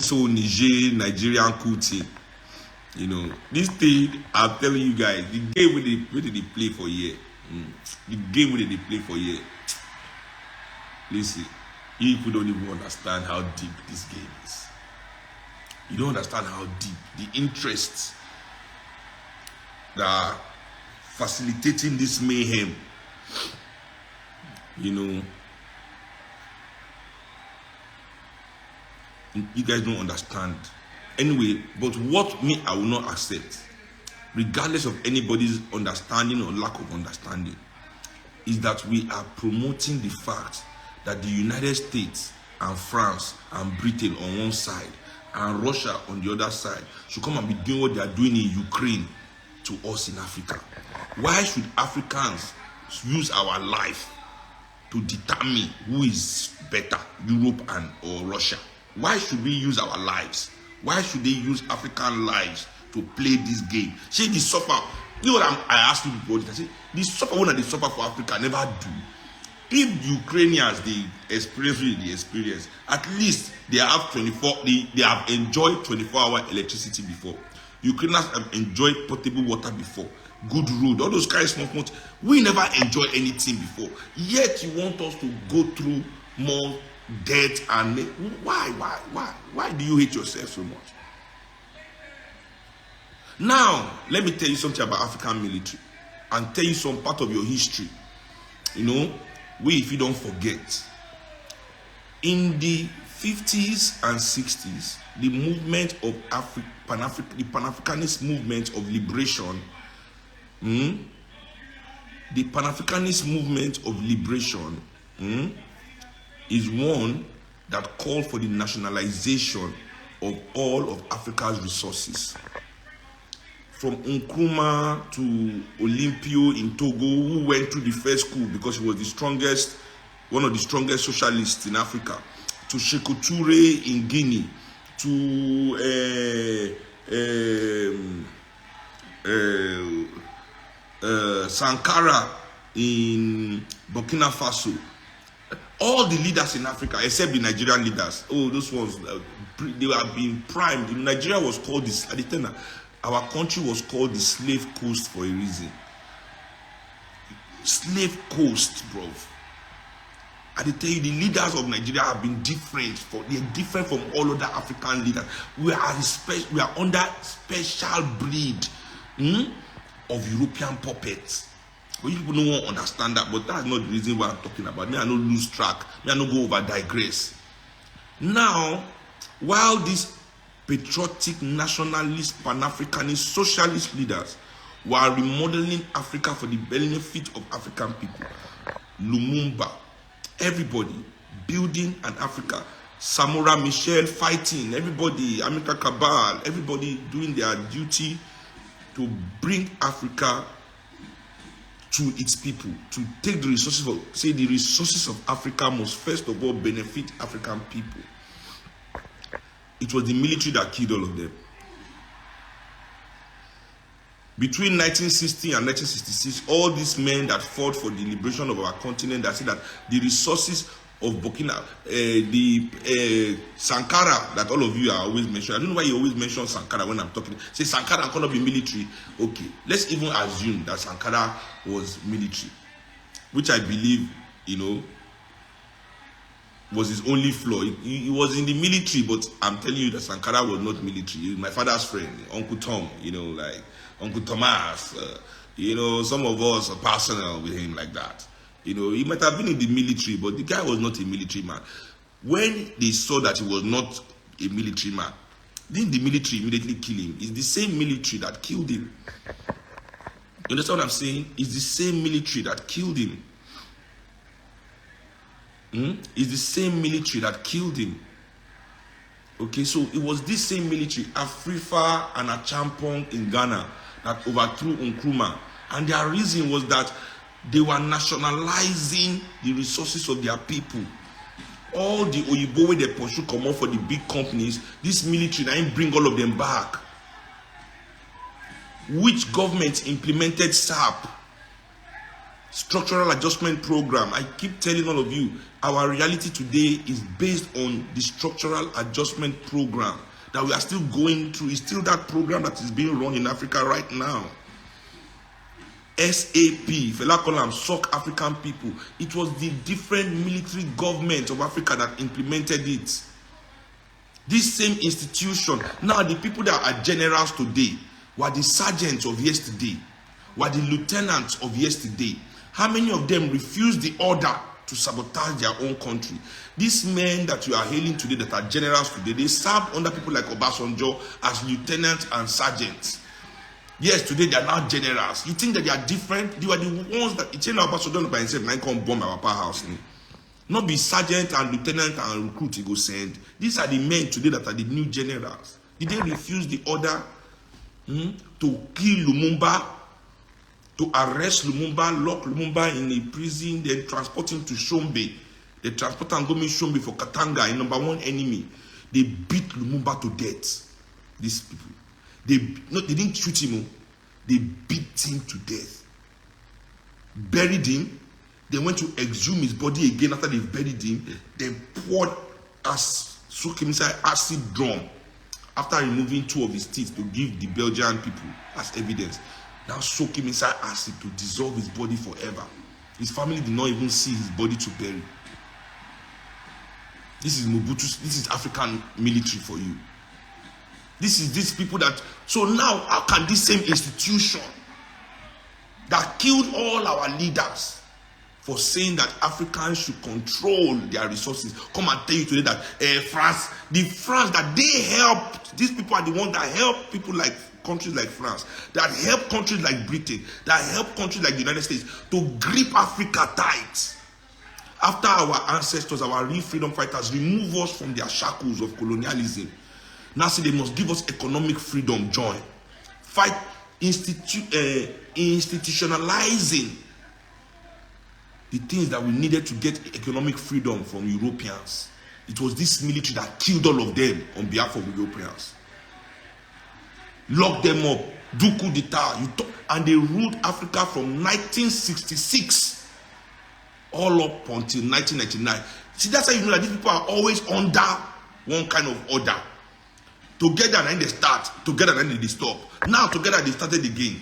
so Nigerian Kuti. You know, this thing, I'm telling you guys, the game where they play for year. The game where they play for year. Listen, you people don't even understand how deep this game is. You don't understand how deep the interests that are facilitating this mayhem. You know, you guys don't understand. Anyway, but what me I will not accept, regardless of anybody's understanding or lack of understanding, is that we are promoting the fact that the United States and France and Britain on one side and Russia on the other side should come and be doing what they are doing in Ukraine to us in Africa. Why should Africans use our life to determine who is better, Europe and or Russia? Why should we use our lives? Why should they use African lives to play this game? See, the suffer. You know what I asked you before? I say, the suffer when they suffer for Africa never do. If Ukrainians they experience, at least they have 24. They have enjoyed 24-hour electricity before. Ukrainians have enjoyed potable water before, good road, all those kinds of things. We never enjoyed anything before. Yet you want us to go through more debt and why do you hate yourself so much? Now let me tell you something about African military and tell you some part of your history. You know, if you don't forget, in the 50s and 60s, the movement of the Pan-Africanist movement of liberation, the Pan-Africanist movement of liberation is one that called for the nationalization of all of Africa's resources. From Nkrumah to Olympio in Togo, who went through the first coup because he was the strongest, one of the strongest socialists in Africa, to Sékou Touré in Guinea, to Sankara in Burkina Faso. All the leaders in Africa, except the Nigerian leaders, those ones, they were being primed. Nigeria was called this, at the time, our country was called the slave coast for a reason. Slave coast, bro. I tell you, the leaders of Nigeria have been different. They're different from all other African leaders. We are under special breed of European puppets. But you people don't understand that, but that's not the reason why I'm talking about. Me, I don't lose track. Me, I don't go over digress. Now, while these patriotic, nationalist, Pan-Africanist, socialist leaders were remodeling Africa for the benefit of African people, Lumumba, everybody building an Africa, Samora Machel fighting, everybody, Amilcar Cabral, everybody doing their duty to bring Africa to its people, to take the resources of, say the resources of Africa must first of all benefit African people. It was the military that killed all of them. Between 1960 and 1966, all these men that fought for the liberation of our continent, that said that the resources of Burkina, Sankara, that all of you are always mentioning. I don't know why you always mention Sankara when I'm talking. Say Sankara cannot be military. Okay, let's even assume that Sankara was military, which I believe, was his only flaw. He was in the military, but I'm telling you that Sankara was not military. He was my father's friend, Uncle Tom, like Uncle Thomas. Some of us are personal with him like that. He might have been in the military, but the guy was not a military man. When they saw that he was not a military man, then the military immediately killed him. It's the same military that killed him. You understand what I'm saying? It's the same military that killed him. It's the same military that killed him. Okay, so it was this same military, Afrifa and Achampong in Ghana, that overthrew Nkrumah. And their reason was that they were nationalizing the resources of their people. All the Oyibo where they pursue come out for the big companies, this military now bring all of them back. Which government implemented SAP? Structural adjustment program. I keep telling all of you, our reality today is based on the structural adjustment program that we are still going through. It's still that program that is being run in Africa right now. SAP, Fela Kolam, Sock African people. It was the different military government of Africa that implemented it. This same institution. Now the people that are generals today were the sergeants of yesterday, were the lieutenants of yesterday. How many of them refused the order to sabotage their own country? These men that you are hailing today that are generals today, they served under people like Obasanjo as lieutenants and sergeants. Yes, today they are now generals. You think that they are different? They were the ones that Ichena Obasanjo by himself now come bomb our powerhouse. Not be sergeant and lieutenant and recruit he go send. These are the men today that are the new generals. Did they refuse the order to kill Lumumba, to arrest Lumumba, lock Lumumba in a prison, then transport him to Shombe? They transport and go meet Shombe for Katanga, a #1 enemy. They beat Lumumba to death. These people. They didn't shoot him. They beat him to death. Buried him. They went to exhume his body again after they buried him. They poured soak him inside acid drum after removing 2 of his teeth to give the Belgian people as evidence. Now soak him inside acid to dissolve his body forever. His family did not even see his body to bury. This is Mobutu. This is African military for you. This is these people that. So now, how can this same institution that killed all our leaders for saying that Africans should control their resources come and tell you today that France that they helped, these people are the ones that help people like countries like France, that help countries like Britain, that help countries like the United States to grip Africa tight. After our ancestors, our real freedom fighters, remove us from their shackles of colonialism. Now say they must give us economic freedom, joy. Fight institutionalizing the things that we needed to get economic freedom from Europeans. It was this military that killed all of them on behalf of Europeans. Locked them up, do coup d'etat, and they ruled Africa from 1966 all up until 1999. See, that's how you know that these people are always under one kind of order. Together and then they start, together and then they stop. Now together they started again.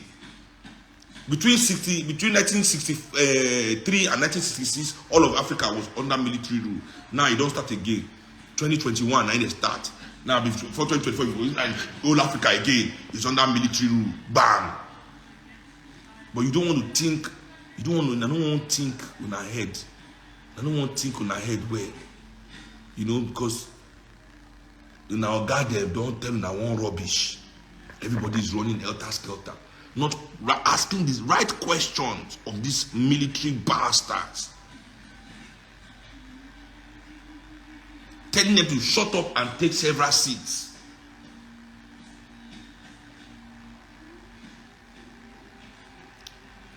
Between 1963 and 1966, all of Africa was under military rule. Now it don't start again. 2021, now they start. Now before 2024, all Africa again is under military rule. Bam. But you don't want to think. I don't want to think on our head. I don't want to think on our head where, because in our garden, don't tell me I want rubbish. Everybody is running helter-skelter. Not asking the right questions of these military bastards. Telling them to shut up and take several seats.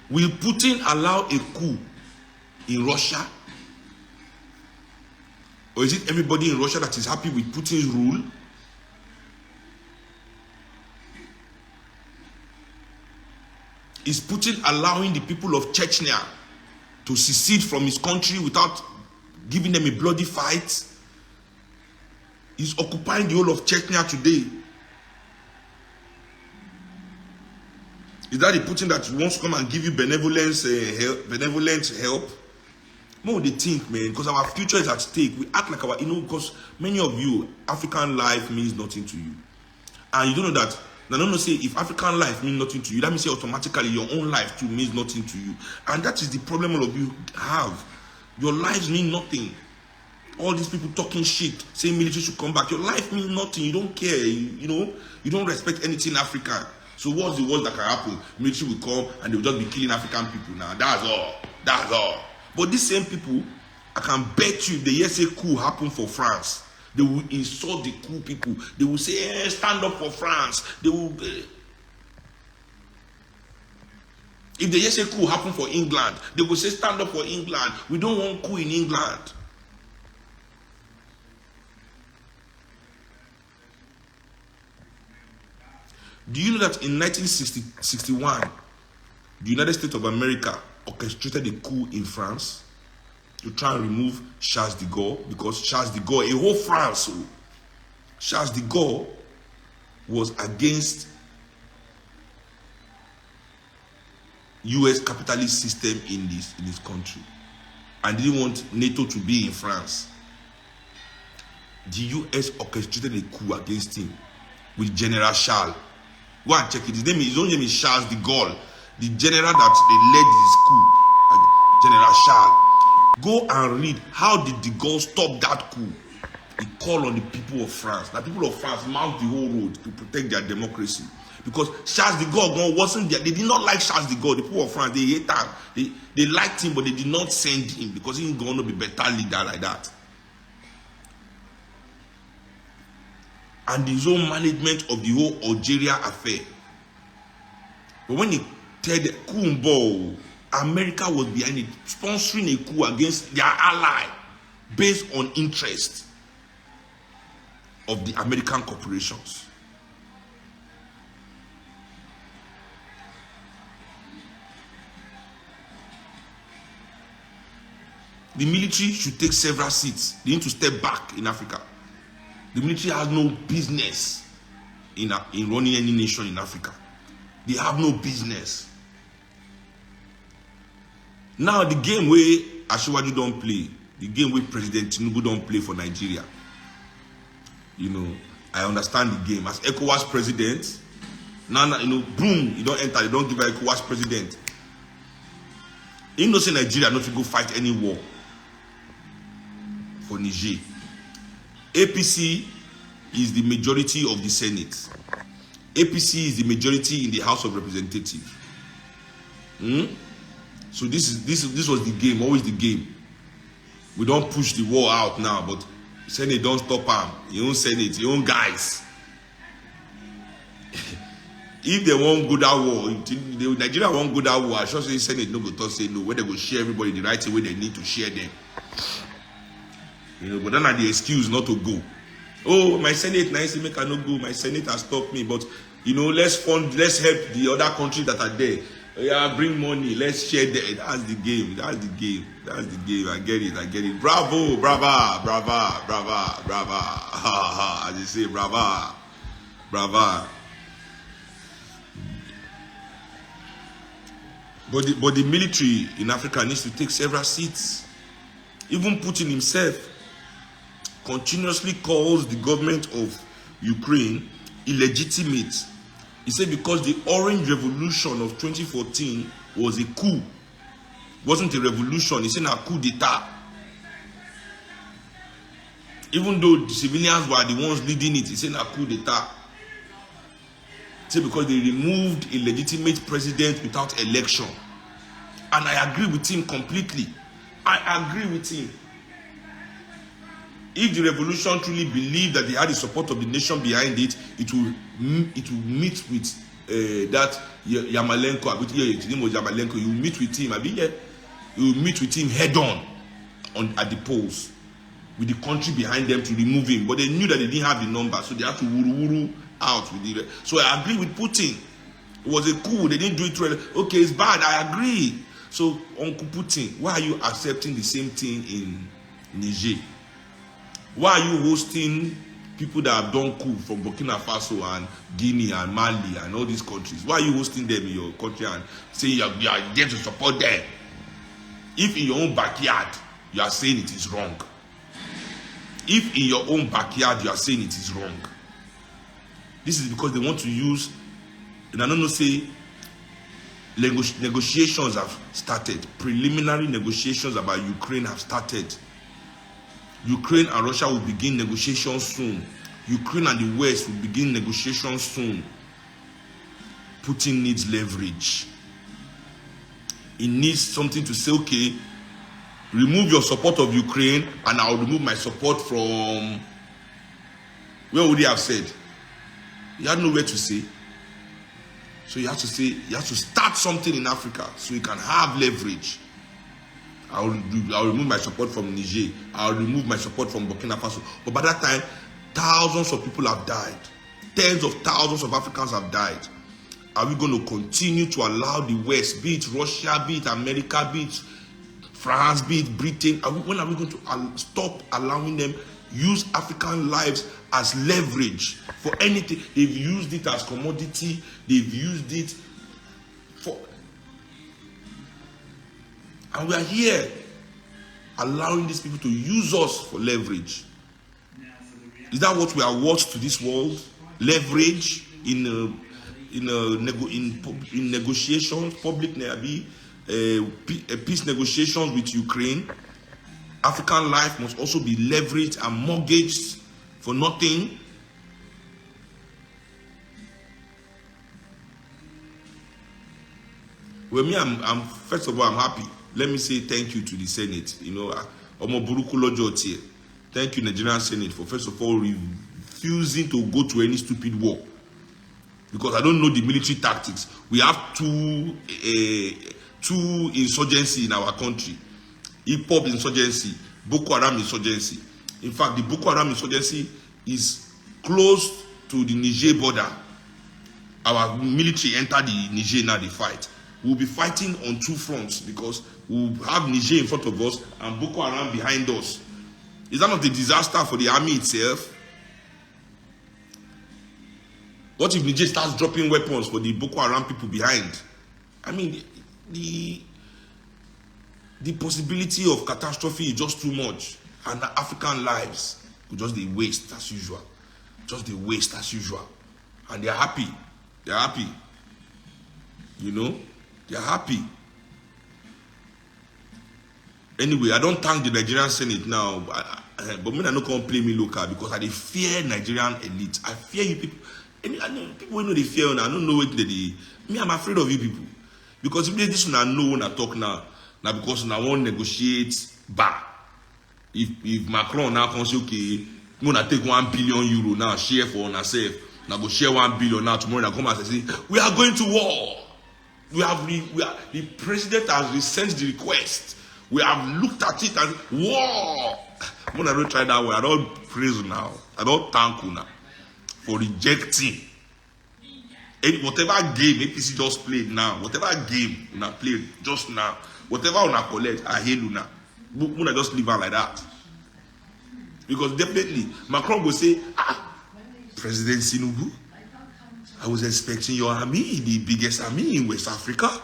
Will Putin allow a coup in Russia? Or is it everybody in Russia that is happy with Putin's rule? Is Putin allowing the people of Chechnya to secede from his country without giving them a bloody fight? He's occupying the whole of Chechnya today. Is that the Putin that wants to come and give you benevolent help? More they think, man, because our future is at stake. We act like because many of you, African life means nothing to you. And you don't know that. Now, don't say if African life means nothing to you, that means say automatically your own life too means nothing to you. And that is the problem all of you have. Your lives mean nothing. All these people talking shit, saying military should come back. Your life means nothing. You don't care. You don't respect anything African. So what's the worst that can happen? Military will come and they will just be killing African people now. That's all. That's all. But these same people, I can bet you, the say coup happened for France. They will insult the coup people. They will say, stand up for France. They will. If the say coup happened for England, they will say, stand up for England. We don't want coup in England. Do you know that in 1961, the United States of America orchestrated a coup in France to try and remove Charles de Gaulle, because Charles de Gaulle, a whole France, Charles de Gaulle was against US capitalist system in this country and didn't want NATO to be in France. The US orchestrated a coup against him with General Charles. Go and check it. His own name is Charles de Gaulle, the general that they led this coup, General Charles. Go and read how did de Gaulle stop that coup. He called on the people of France. The people of France marched the whole road to protect their democracy. Because Charles de Gaulle wasn't there. They did not like Charles de Gaulle. The people of France, they hate him. They liked him, but they did not send him because he ain't going to be better leader like that. And his own management of the whole Algeria affair. But when he said coup, America was behind it, sponsoring a coup against their ally based on interest of the American corporations. The military should take several seats. They need to step back in Africa. The military has no business in running any nation in Africa. They have no business. Now the game where Asiwaju don't play, the game where President Tinubu don't play for Nigeria. You know, I understand the game. As ECOWAS president, now you know, boom, you don't enter, you don't give an ECOWAS president. You know, say Nigeria not to go fight any war for Niger. APC is the majority of the Senate. APC is the majority in the House of Representatives. So this was the game, always the game. We don't push the war out now, but Senate don't stop him. Your own Senate, your own guys. If they won't go that war, if Nigeria won't go that war, I sure say Senate no go talk say no. Where they go share everybody the right way they need to share them. You know, but then are the excuse not to go. Oh, my Senate nice make I not go. My Senate has stopped me. But you know, let's help the other countries that are there. Yeah, bring money. Let's share that. That's the game. That's the game. That's the game. I get it. Bravo, brava. As they say, brava. But the military in Africa needs to take several seats. Even Putin himself continuously calls the government of Ukraine illegitimate. He said because the Orange Revolution of 2014 was a coup. Wasn't a revolution. He said a coup d'etat. Even though the civilians were the ones leading it, he said a coup d'etat. He said because they removed a legitimate president without election. And I agree with him completely. I agree with him. If the revolution truly believed that they had the support of the nation behind it, it will meet with that Yamalenko. His name was Yamalenko. You meet with him. You meet with him head on at the polls with the country behind them to remove him. But they knew that they didn't have the number, so they had to wuru out with the. So I agree with Putin. It was a coup. They didn't do it well. Okay, it's bad. I agree. So Uncle Putin, why are you accepting the same thing in Niger? Why are you hosting people that have done coup from Burkina Faso and Guinea and Mali and all these countries? Why are you hosting them in your country and saying you are there to support them? If in your own backyard you are saying it is wrong. If in your own backyard you are saying it is wrong. This is because they want to use, and I don't know, say, negotiations have started. Preliminary negotiations about Ukraine have started. Ukraine and Russia will begin negotiations soon. Ukraine and the West will begin negotiations soon. Putin needs leverage. He needs something to say, okay, remove your support of Ukraine and I'll remove my support from... Where would he have said? He had nowhere to say. So he has to say, he has to start something in Africa so he can have leverage. I'll remove my support from Niger. I'll remove my support from Burkina Faso. But by that time, thousands of people have died. Tens of thousands of Africans have died. are we going to continue to allow the West, be it Russia, be it America, be it France, be it Britain, when are we going to stop allowing them use African lives as leverage for anything? They've used it as commodity. They've used it for, and we are here allowing these people to use us for leverage. Is that what we are worth to this world? Leverage in negotiations, public peace negotiations with Ukraine. African life must also be leveraged and mortgaged for nothing. Well, me, I'm first of all, I'm happy. Let me say thank you to the Senate. You know, thank you, Nigerian Senate, for first of all refusing to go to any stupid war. Because I don't know the military tactics. We have two insurgency in our country. Hip-hop insurgency, Boko Haram insurgency. In fact, the Boko Haram insurgency is close to the Niger border. Our military entered the Niger now, they fight. We'll be fighting on two fronts because we'll have Niger in front of us and Boko Haram behind us. Is that not a disaster for the army itself? What if Niger starts dropping weapons for the Boko Haram people behind? I mean, the possibility of catastrophe is just too much. And the African lives will just be waste as usual. Just the waste as usual. And they're happy. They're happy. You know? They're happy. Anyway, I don't thank the Nigerian Senate now. But me, I don't come play me local because I fear Nigerian elite. I fear you people. People know they fear, and I don't know what they do. Me, I'm afraid of you people. Because if this one I know when I talk now because I won't negotiate back. If Macron now can say, okay, I'm gonna take €1 billion now, share for ourselves. Now go share 1 billion now, tomorrow I come and say, we are going to war. The president has sent the request. We have looked at it and war. When I don't try that way, I don't praise you now. I don't thank you now for rejecting whatever game APC just played now, whatever game una played just now, whatever una collect, I hate you now. Una just leave her like that. Because definitely Macron will say, President Tinubu, I was expecting your army, the biggest army in West Africa,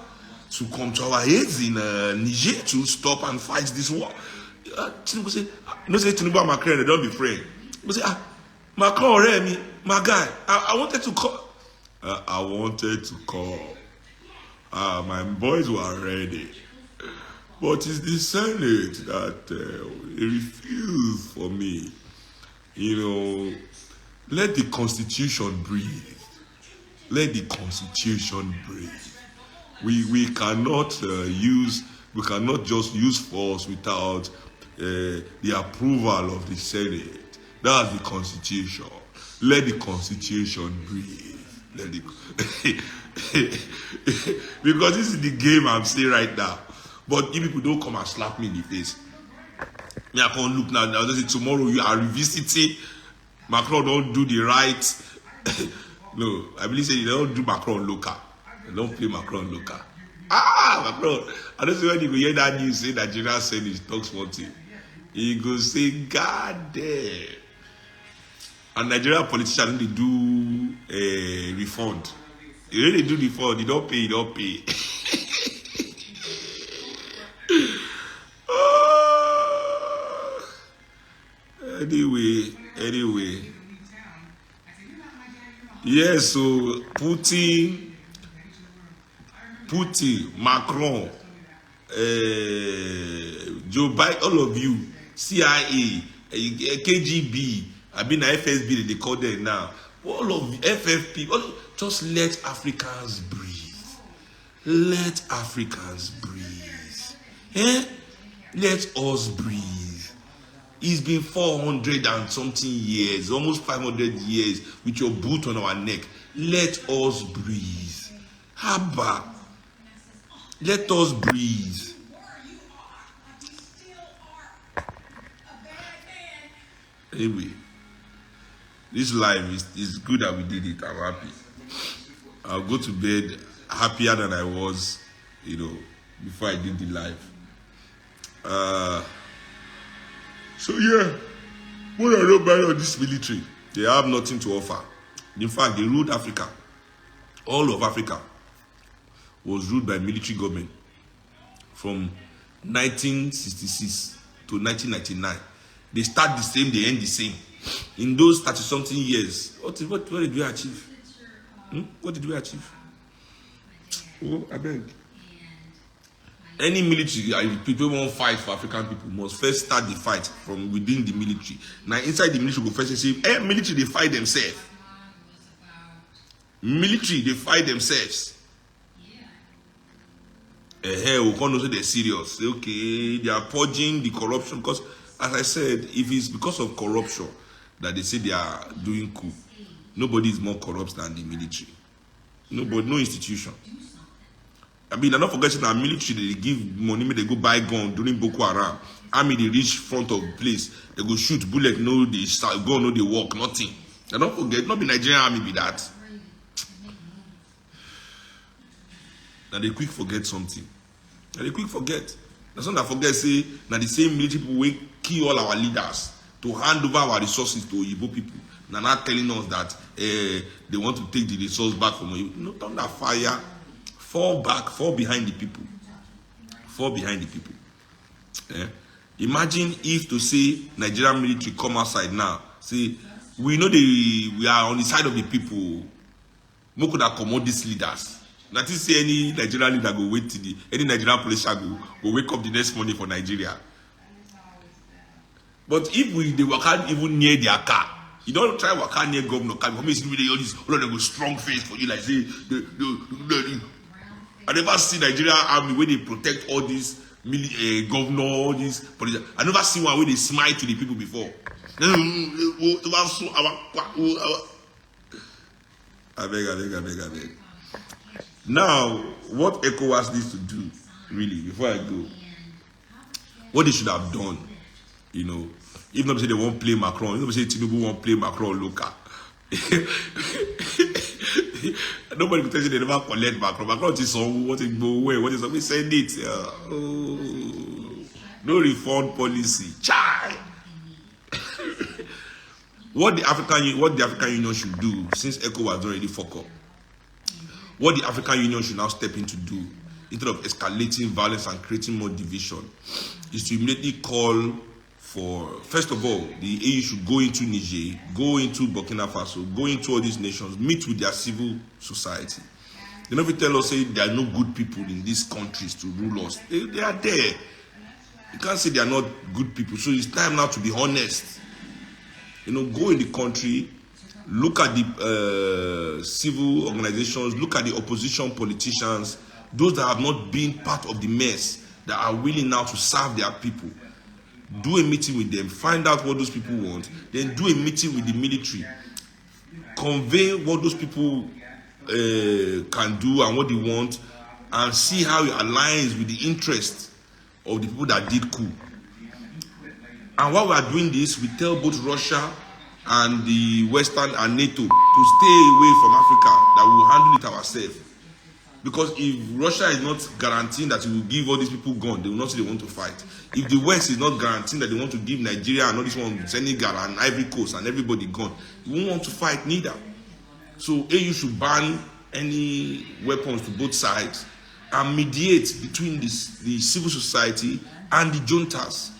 to come to our aids in Niger to stop and fight this war. Tinubu say, no say Tinubu and Macron, they don't be friends. He say, Macron already, my guy, I wanted to call. I wanted to call. My boys were ready. But it's the Senate that refused for me. You know, let the Constitution breathe. Let the Constitution breathe. We cannot just use force without the approval of the Senate. That's the Constitution. Let the Constitution breathe. Let it because this is the game I'm saying right now. But if people don't come and slap me in the face, me I can't look now. I'll just say tomorrow you are revisiting. Macron don't do the right. No, I believe say they don't do Macron local. They don't play Macron local. Macron. I don't see when you go hear that news say that General Senate talks one thing. He go say, God damn. And Nigerian politicians they do a refund. They really do refund. They don't pay. They don't pay. Anyway. Yes, so Putin, Macron, Joe Biden, all of you, CIA, KGB, I've been at FSB, they call them now. All of FFP, just let Africans breathe. Let Africans breathe. Let us breathe. It's been 400 and something years, almost 500 years with your boot on our neck. Let us breathe. Haba. Let us breathe. Anyway, this life is good that we did it. I'm happy. I'll go to bed happier than I was, before I did the live. So yeah, what I don't mind on this military, they have nothing to offer. In fact, they ruled Africa. All of Africa was ruled by military government from 1966 to 1999. They start the same, they end the same. In those 30-something years, what did we achieve? What did we achieve? Oh, I beg. Any military, people won't fight for African people, must first start the fight from within the military. Now, inside the military, go first say, military, they fight themselves. Military, they fight themselves. We can't say they're serious. Okay, they are purging the corruption. Because, as I said, if it's because of corruption that they say they are doing coup, nobody is more corrupt than the military. Nobody, no institution. I mean, I'm not forgetting that military, they give money, they go buy gun during Boko Haram. Army, they reach front of the place, they go shoot bullet, no, they start, gun, no, they walk, nothing. And don't forget, not be Nigerian army be that. Now they quick forget something. Now they quick forget. That's not that forget, say, now the same military people will kill all our leaders to hand over our resources to Igbo people. Now not telling us that they want to take the resource back from you. No, thunder fire. Fall back, fall behind the people. Fall behind the people. Imagine if to say Nigerian military come outside now, say, we know we are on the side of the people. We could accommodate these leaders. Not to say any Nigerian leader go wait till any Nigerian police go wake up the next morning for Nigeria. But if they can't even near their car, you don't try work near governor car. Because they all this, all of them go strong face for you, like say, I never see Nigerian army where they protect all these governor, all these police. I never see one where they smile to the people before. I beg. Now, what ECOWAS needs to do, really, before I go, what they should have done, if not say they won't play Macron, if not say Tinubu won't play Macron local. Nobody can tell you they never collect Macron. Macron is on what it go away. What is we send it? No refund policy. Chai. What the African Union should do, since ECOWAS already fuck up, what the African Union should now step in to do, instead of escalating violence and creating more division, is to immediately call for, first of all, the AU should go into Niger, go into Burkina Faso, go into all these nations, meet with their civil society. They never tell us, say, there are no good people in these countries to rule us. They are there. You can't say they are not good people. So it's time now to be honest. Go in the country, look at the civil organizations, look at the opposition politicians, those that have not been part of the mess, that are willing now to serve their people. Do a meeting with them, find out what those people want, then do a meeting with the military, convey what those people can do and what they want, and see how it aligns with the interest of the people that did coup. And while we are doing this, we tell both Russia and the Western and NATO to stay away from Africa, that we will handle it ourselves. Because if Russia is not guaranteeing that it will give all these people guns, they will not say they want to fight. If the West is not guaranteeing that they want to give Nigeria and all this one, Senegal and Ivory Coast and everybody gun, we won't want to fight neither. So AU should ban any weapons to both sides and mediate between the civil society and the juntas.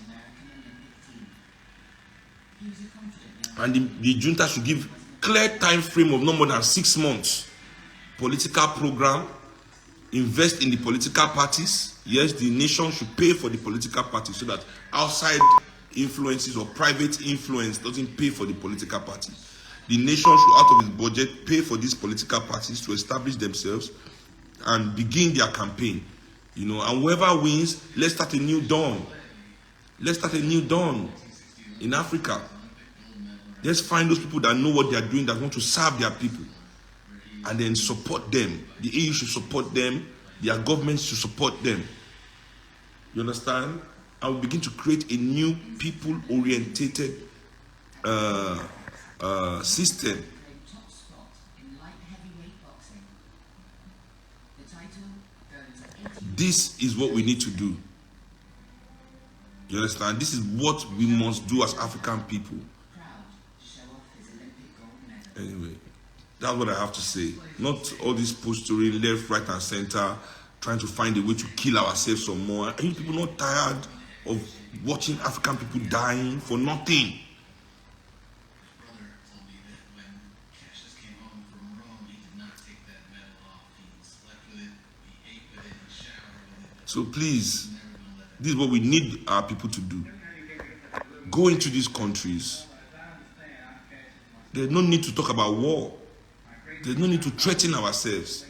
And the junta should give clear time frame of no more than 6 months. Political program, invest in the political parties. Yes, the nation should pay for the political parties so that outside influences or private influence doesn't pay for the political party. The nation should, out of its budget, pay for these political parties to establish themselves and begin their campaign. And whoever wins, let's start a new dawn. Let's start a new dawn in Africa. Let's find those people that know what they are doing, that want to serve their people, and then support them. The EU should support them. Their governments should support them. You understand? And we begin to create a new people-orientated system. This is what we need to do. You understand? This is what we must do as African people. Anyway, that's what I have to say. Not all this posturing left, right, and center, trying to find a way to kill ourselves some more. Are you people not tired of watching African people dying for nothing? So please, this is what we need our people to do. Go into these countries. There's no need to talk about war. There's no need to threaten ourselves.